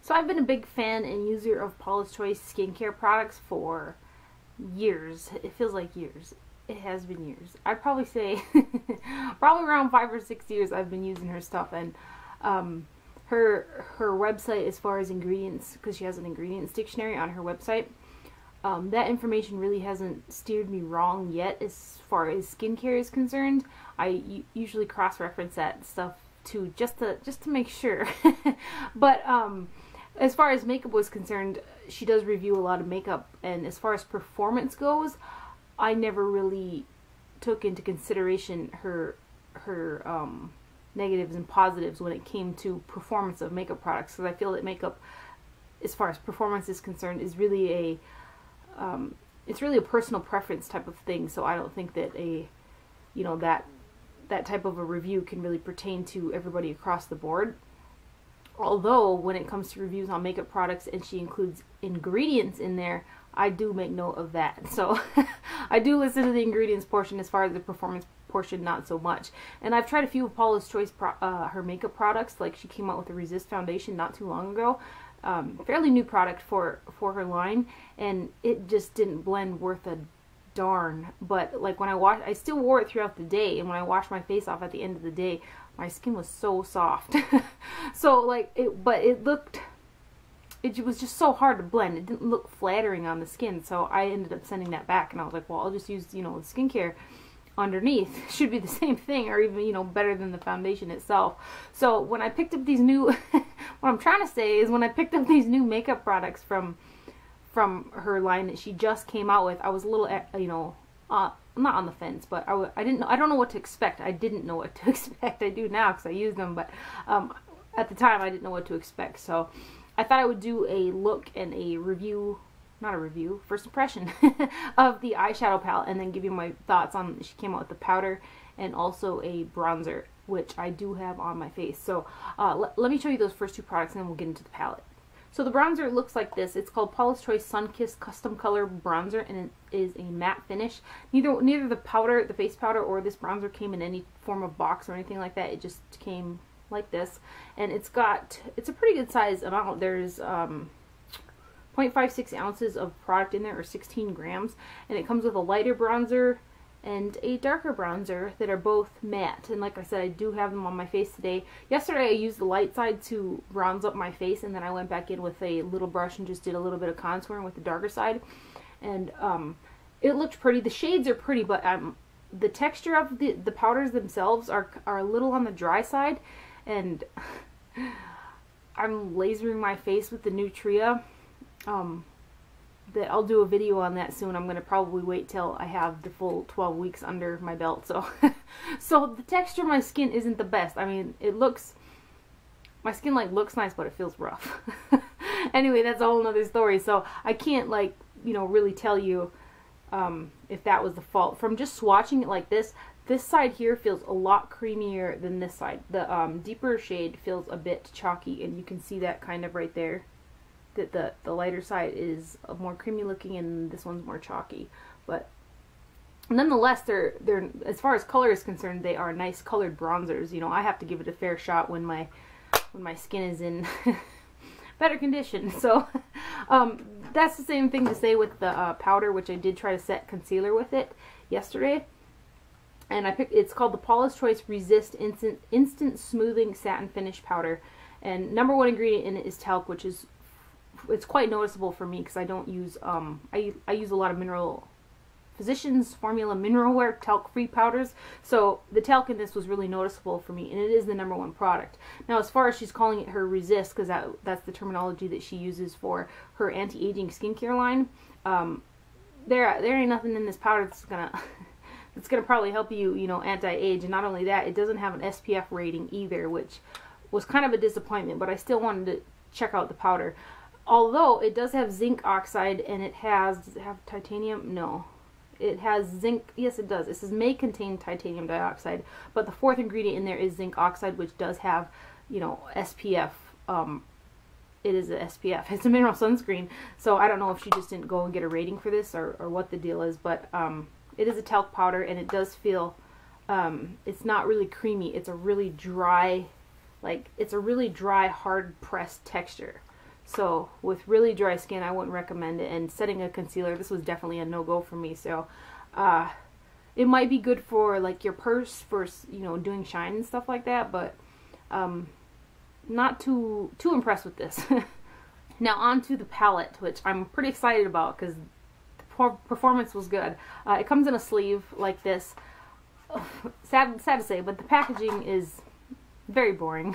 So I've been a big fan and user of Paula Choice skincare products for years. It feels like years. It has been years. I'd probably say probably around 5 or 6 years I've been using her stuff. And her website, as far as ingredients, because she has an ingredients dictionary on her website, that information really hasn't steered me wrong yet as far as skincare is concerned. I usually cross-reference that stuff too, just to make sure. But as far as makeup was concerned, she does review a lot of makeup, and as far as performance goes, I never really took into consideration her negatives and positives when it came to performance of makeup products, because I feel that makeup, as far as performance is concerned, is really it's really a personal preference type of thing. So I don't think that that type of a review can really pertain to everybody across the board. Although when it comes to reviews on makeup products and she includes ingredients in there, I do make note of that. So I do listen to the ingredients portion. As far as the performance portion, not so much. And I've tried a few of Paula's Choice her makeup products. Like, she came out with a Resist foundation not too long ago. Fairly new product for her line, and it just didn't blend worth a darn. But like, when I still wore it throughout the day, and when I washed my face off at the end of the day, my skin was so soft. So like, it was just so hard to blend. It didn't look flattering on the skin, so I ended up sending that back, and I was like, well, I'll just use, the skincare underneath. Should be the same thing, or even, better than the foundation itself. So when I picked up these new, what I'm trying to say is, when I picked up these new makeup products from her line that she just came out with, I was a little, not on the fence, but I don't know what to expect. I didn't know what to expect. I do now because I use them, but at the time I didn't know what to expect. So I thought I would do a look and a review, not a review, first impression of the eyeshadow palette, and then give you my thoughts on, she came out with the powder and also a bronzer, which I do have on my face. So let me show you those first two products, and then we'll get into the palette. So the bronzer looks like this. It's called Paula's Choice Sun-Kissed Custom Color Bronzer, and it is a matte finish. Neither the powder, the face powder, or this bronzer came in any form of box or anything like that. It just came like this, and it's a pretty good size amount. There's 0.56 ounces of product in there, or 16 grams, and it comes with a lighter bronzer and a darker bronzer that are both matte. And like I said, I do have them on my face today. Yesterday I used the light side to bronze up my face, and then I went back in with a little brush and just did a little bit of contouring with the darker side, and it looked pretty. The shades are pretty, but the texture of the powders themselves are a little on the dry side, and I'm lasering my face with the Nutria. That I'll do a video on that soon. I'm going to probably wait till I have the full 12 weeks under my belt. So so the texture of my skin isn't the best. I mean, my skin looks nice, but it feels rough. Anyway, that's a whole nother story. So I can't really tell you if that was the fault. From just swatching it like this side here feels a lot creamier than this side. The deeper shade feels a bit chalky, and you can see that kind of right there, that the lighter side is more creamy looking and this one's more chalky. But nonetheless, they're as far as color is concerned, they are nice colored bronzers. I have to give it a fair shot when my skin is in better condition. So that's the same thing to say with the powder, which I did try to set concealer with it yesterday. And it's called the Paula's Choice Resist Instant Smoothing Satin Finish Powder. And #1 ingredient in it is talc, which is, it's quite noticeable for me because I don't use, I use a lot of Physicians Formula mineral wear talc-free powders. So the talc in this was really noticeable for me, and it is the #1 product. Now, as far as she's calling it her Resist, because that's the terminology that she uses for her anti-aging skincare line, there ain't nothing in this powder that's gonna probably help you, anti-age. And not only that, it doesn't have an SPF rating either, which was kind of a disappointment, but I still wanted to check out the powder. Although it does have zinc oxide, and it has, does it have titanium? No. It has zinc, yes it does. It says may contain titanium dioxide, but the 4th ingredient in there is zinc oxide, which does have, SPF. It is a SPF. It's a mineral sunscreen. So I don't know if she just didn't go and get a rating for this, or what the deal is, but it is a talc powder, and it does feel, it's not really creamy. It's a really dry, hard pressed texture. So with really dry skin, I wouldn't recommend it. And setting a concealer, this was definitely a no-go for me. So it might be good for like your purse for, you know, doing shine and stuff like that, but not too impressed with this. Now on to the palette, which I'm pretty excited about because the performance was good. It comes in a sleeve like this. Sad to say, but the packaging is very boring.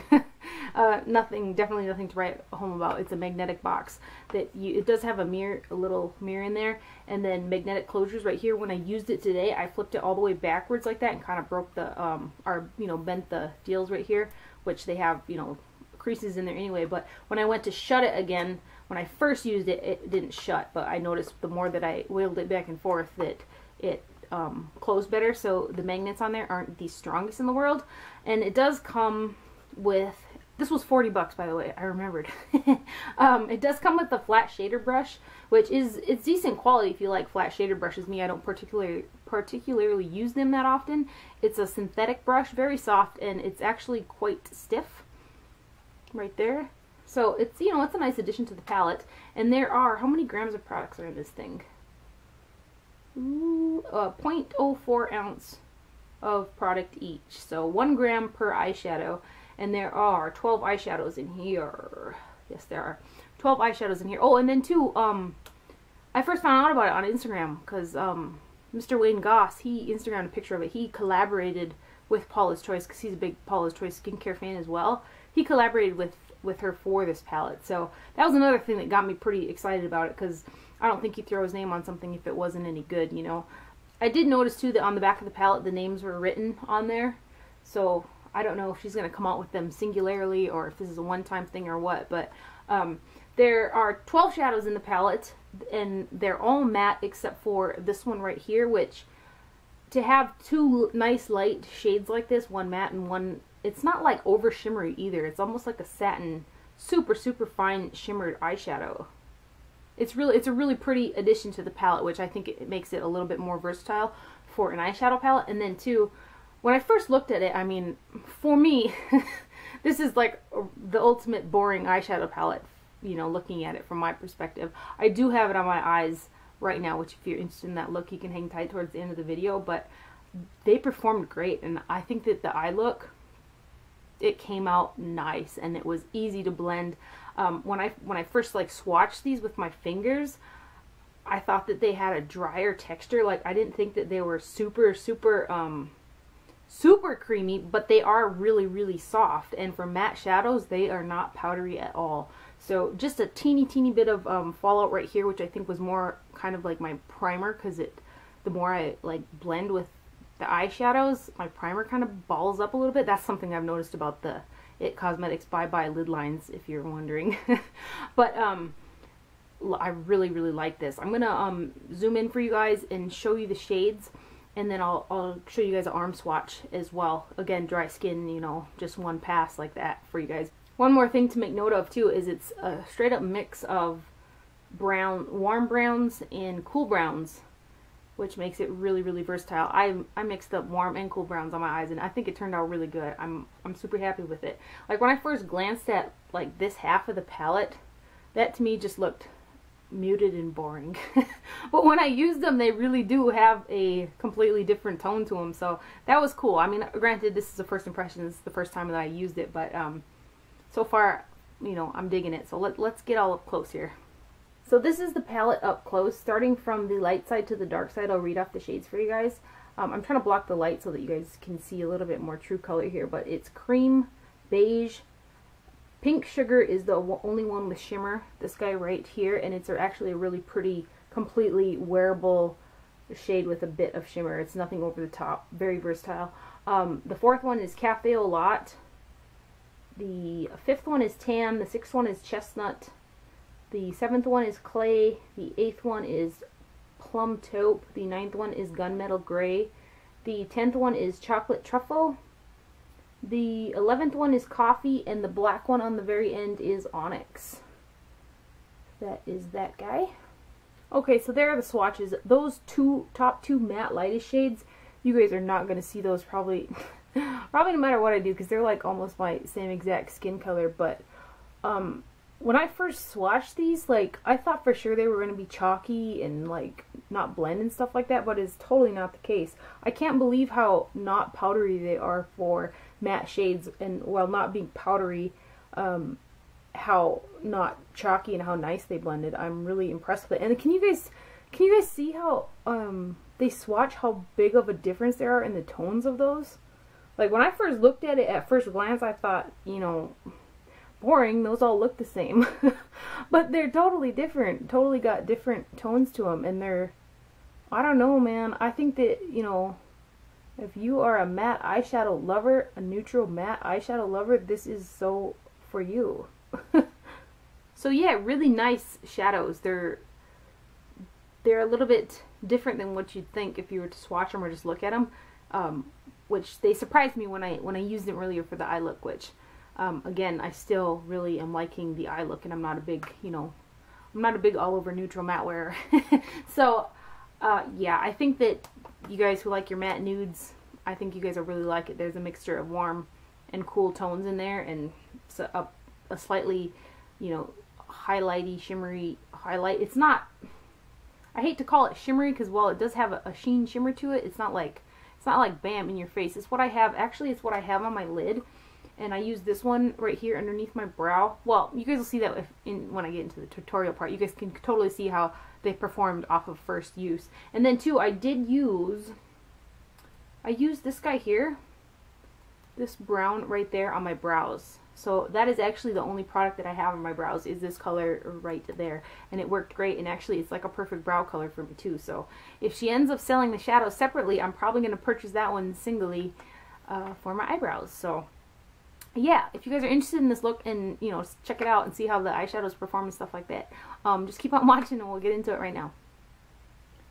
Definitely nothing to write home about. It's a magnetic box that it does have a little mirror in there, and then magnetic closures right here. When I used it today, I flipped it all the way backwards like that and kind of broke the, bent the deals right here, which they have, you know, creases in there anyway. But when I went to shut it again, when I first used it, it didn't shut, but I noticed the more that I wiggled it back and forth that it closed better. So the magnets on there aren't the strongest in the world. And it does come with, this was 40 bucks, by the way, I remembered. It does come with the flat shader brush, which it's decent quality if you like flat shader brushes. Me, I don't particularly use them that often. It's a synthetic brush, very soft, and it's actually quite stiff right there. So it's, you know, it's a nice addition to the palette. And there are, how many grams of products are in this thing? 0.04 ounce of product each, so 1 gram per eyeshadow, and there are 12 eyeshadows in here. Yes, there are 12 eyeshadows in here. Oh, and then too, I first found out about it on Instagram because Mr. Wayne Goss, he Instagrammed a picture of it. He collaborated with Paula's Choice because he's a big Paula's Choice skincare fan as well. He collaborated with her for this palette, so that was another thing that got me pretty excited about it, because I don't think he'd throw his name on something if it wasn't any good, you know. I did notice too that on the back of the palette the names were written on there, so I don't know if she's going to come out with them singularly or if this is a one-time thing or what, but there are 12 shadows in the palette, and they're all matte except for this one right here, which, to have two nice light shades like this, one matte and one, it's not like over shimmery either, it's almost like a satin, super fine shimmered eyeshadow. It's a really pretty addition to the palette, which I think it makes it a little bit more versatile for an eyeshadow palette. And then too, when I first looked at it, I mean, for me, this is like the ultimate boring eyeshadow palette, you know, looking at it from my perspective. I do have it on my eyes right now, which if you're interested in that look, you can hang tight towards the end of the video, but they performed great, and I think that the eye look, it came out nice, and it was easy to blend. When I first like swatched these with my fingers, I thought that they had a drier texture. Like, I didn't think that they were super creamy, but they are really soft. And for matte shadows, they are not powdery at all. So just a teeny bit of fallout right here, which I think was more kind of like my primer, because the more I like blend with the eyeshadows, my primer kind of balls up a little bit. That's something I've noticed about the It Cosmetics Bye Bye lid lines, if you're wondering. But I really like this. I'm gonna zoom in for you guys and show you the shades, and then I'll show you guys an arm swatch as well. Again, dry skin, you know, just one pass like that for you guys. One more thing to make note of too is it's a straight up mix of warm browns and cool browns, which makes it really versatile. I mixed up warm and cool browns on my eyes, and I think it turned out really good. I'm super happy with it. Like, when I first glanced at like this half of the palette, that to me just looked muted and boring. But when I used them, they really do have a completely different tone to them, so that was cool. I mean, granted, this is a first impression. This is the first time that I used it, but so far, you know, I'm digging it. So let's get all up close here. So this is the palette up close, starting from the light side to the dark side. I'll read off the shades for you guys. I'm trying to block the light so that you guys can see a little bit more true color here, but it's cream, beige, pink sugar is the only one with shimmer, this guy right here, and it's actually a really pretty, completely wearable shade with a bit of shimmer. It's nothing over the top, very versatile. The fourth one is Cafe Au Lait. The fifth one is Tan. The sixth one is Chestnut. The seventh one is Clay. The eighth one is Plum Taupe. The ninth one is Gunmetal Gray. The 10th one is Chocolate Truffle. The 11th one is Coffee, and the black one on the very end is Onyx. That is that guy. Okay, so there are the swatches. Those top two matte lightest shades, you guys are not going to see those probably no matter what I do, because they're like almost my same exact skin color, but when I first swatched these, like, I thought for sure they were going to be chalky and, like, not blend and stuff like that, but it's totally not the case. I can't believe how not powdery they are for matte shades, and while not being powdery, how not chalky and how nice they blended. I'm really impressed with it. And can you guys see how they swatch, how big of a difference there are in the tones of those? Like, when I first looked at it at first glance, I thought, you know, boring, those all look the same. But they're totally different, totally got different tones to them, and they're, I don't know, man, I think that, you know, if you are a matte eyeshadow lover, a neutral matte eyeshadow lover, this is so for you. So yeah, really nice shadows. They're a little bit different than what you'd think if you were to swatch them or just look at them, which they surprised me when I used them earlier for the eye look, which again, I still really am liking the eye look, and I'm not a big, you know, I'm not a big all over neutral matte wearer. So yeah, I think that you guys who like your matte nudes, I think you guys will really like it. There's a mixture of warm and cool tones in there, and a slightly, you know, highlighty, shimmery highlight. It's not, I hate to call it shimmery, because while it does have a sheen shimmer to it, it's not like bam in your face. It's what I have, actually it's what I have on my lid, and I use this one right here underneath my brow. Well, you guys will see that when I get into the tutorial part. You guys can totally see how they performed off of first use. And then too, I used this guy here, this brown right there on my brows. So that is actually the only product that I have on my brows, is this color right there. And it worked great, and actually it's like a perfect brow color for me too. So if she ends up selling the shadows separately, I'm probably going to purchase that one singly for my eyebrows. So yeah, if you guys are interested in this look and, you know, check it out and see how the eyeshadows perform and stuff like that, just keep on watching and we'll get into it right now.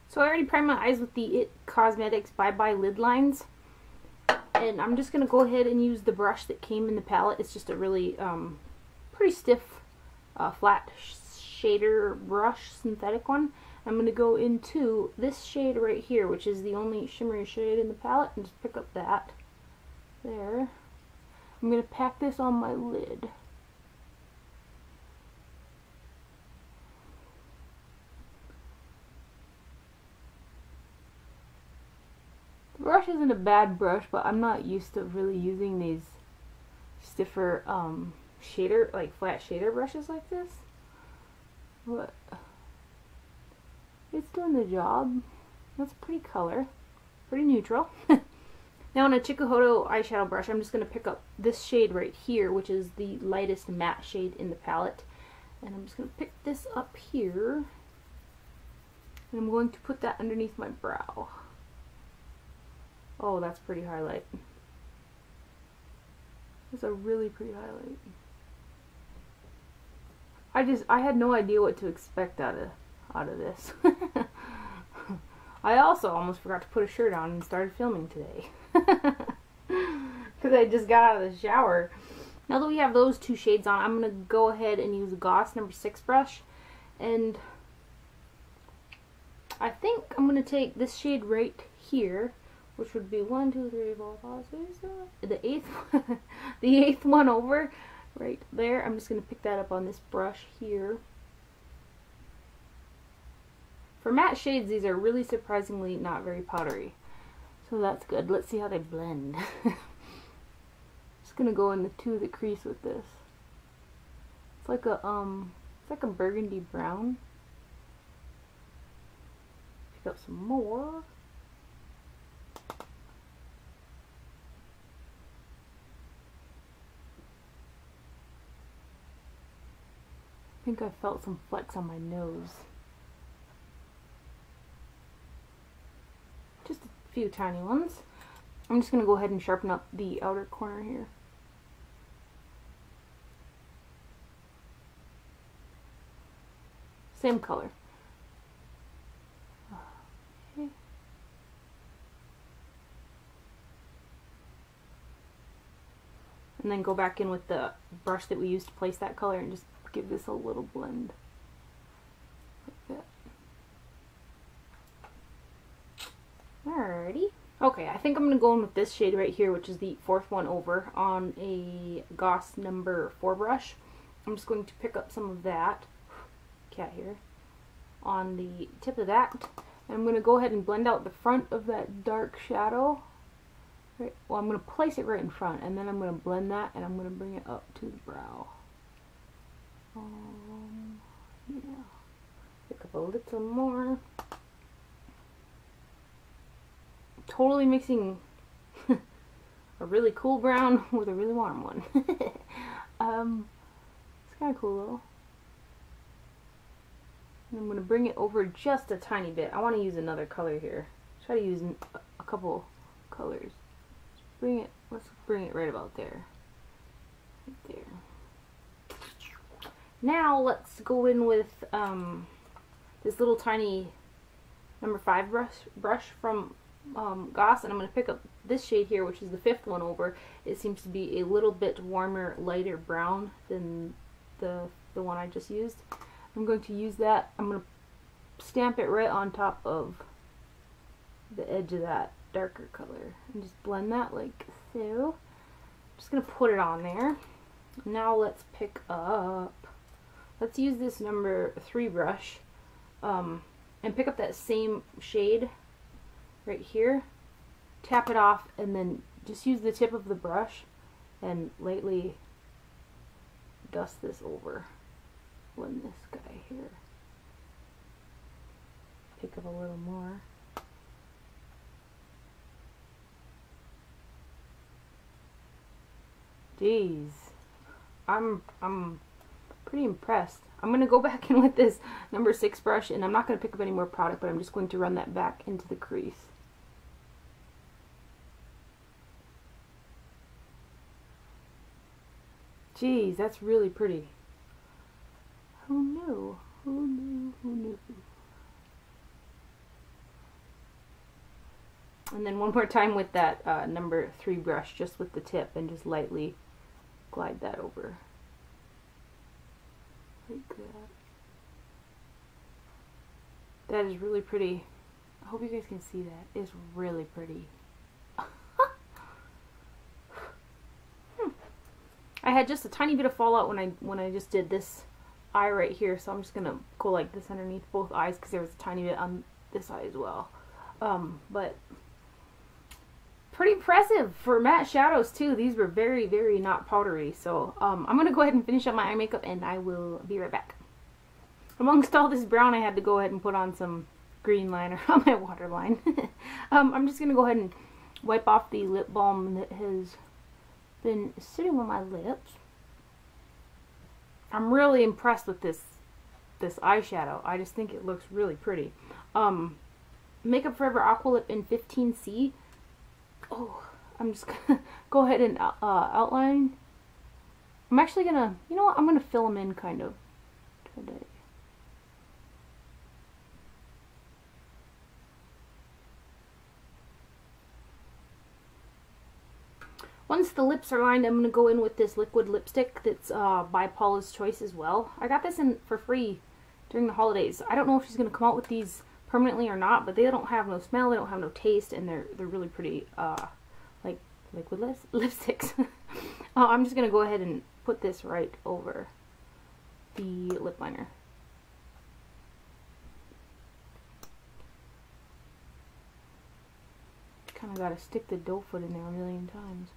So I already primed my eyes with the It Cosmetics Bye Bye lid lines. And I'm just going to go ahead and use the brush that came in the palette. It's just a really pretty stiff flat shader brush, synthetic one. I'm going to go into this shade right here, which is the only shimmery shade in the palette, and just pick up that. There. I'm going to pack this on my lid. The brush isn't a bad brush, but I'm not used to really using these stiffer shader, like flat shader brushes like this. But it's doing the job. That's a pretty color. Pretty neutral. Now on a Chikuhodo eyeshadow brush, I'm just going to pick up this shade right here, which is the lightest matte shade in the palette. And I'm just going to pick this up here. And I'm going to put that underneath my brow. Oh, that's pretty highlight. That's a really pretty highlight. I had no idea what to expect out of this. I also almost forgot to put a shirt on and started filming today. Because I just got out of the shower. Now that we have those two shades on, I'm going to go ahead and use a Goss number 6 brush. And I think I'm going to take this shade right here, which would be 1, 2, 3, 4, 5, 6, 7, the eighth one over right there. I'm just going to pick that up on this brush here. For matte shades, these are really surprisingly not very powdery. So that's good. Let's see how they blend. Just going to go into the crease with this. It's like a burgundy brown. Pick up some more. I think I felt some flecks on my nose. Just a few tiny ones. I'm just going to go ahead and sharpen up the outer corner here. Same color. Okay. And then go back in with the brush that we used to place that color and just give this a little blend. Like that. Alrighty. Okay, I think I'm going to go in with this shade right here, which is the 4th one over, on a Goss number 4 brush. I'm just going to pick up some of that, cat hair, on the tip of that. And I'm going to go ahead and blend out the front of that dark shadow. Right, well, I'm going to place it right in front, and then I'm going to blend that, and I'm going to bring it up to the brow. Yeah. Pick up a little more. Totally mixing a really cool brown with a really warm one. It's kind of cool though. And I'm going to bring it over just a tiny bit. I want to use another color here. Try to use a couple colors. Let's bring it right about there. Right there. Now let's go in with this little tiny number 5 brush from Goss, and I'm going to pick up this shade here, which is the 5th one over. It seems to be a little bit warmer, lighter brown than the one I just used. I'm going to use that. I'm going to stamp it right on top of the edge of that darker color and just blend that like so. Just going to put it on there. Now let's pick up, let's use this number 3 brush and pick up that same shade right here, tap it off, and then just use the tip of the brush and lightly dust this over. Blend this guy here. Pick up a little more. Jeez, I'm pretty impressed. I'm going to go back in with this number 6 brush, and I'm not going to pick up any more product, but I'm just going to run that back into the crease. Jeez, that's really pretty. Who knew? Who knew? Who knew? And then one more time with that number 3 brush, just with the tip, and just lightly glide that over. Like that. That is really pretty. I hope you guys can see that. It's really pretty. I had just a tiny bit of fallout when I just did this eye right here, so I'm just gonna go like this underneath both eyes because there was a tiny bit on this eye as well. But pretty impressive for matte shadows too. These were very, very not powdery. So I'm gonna go ahead and finish up my eye makeup, and I will be right back. Amongst all this brown, I had to go ahead and put on some green liner on my waterline. I'm just gonna go ahead and wipe off the lip balm that has been sitting on my lips. I'm really impressed with this eyeshadow. I just think it looks really pretty. Makeup Forever Aqua Lip in 15C. Oh, I'm just gonna go ahead and outline. I'm actually gonna, you know what, I'm gonna fill them in kind of today. Once the lips are lined, I'm going to go in with this liquid lipstick that's by Paula's Choice as well. I got this in for free during the holidays. I don't know if she's going to come out with these permanently or not, but they don't have no smell, they don't have no taste, and they're really pretty, like liquid lipsticks. I'm just going to go ahead and put this right over the lip liner. Kind of got to stick the doe foot in there a million times.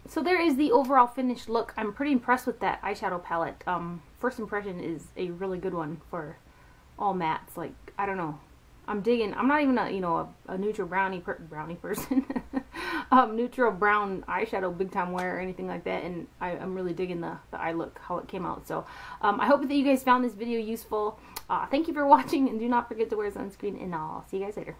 So there is the overall finished look. I'm pretty impressed with that eyeshadow palette. First impression is a really good one for all mattes. Like, I don't know. I'm digging. I'm not even a, you know, a neutral brownie person. Neutral brown eyeshadow big time wear or anything like that. And I'm really digging the eye look, how it came out. So I hope that you guys found this video useful. Thank you for watching, and do not forget to wear sunscreen, and I'll see you guys later.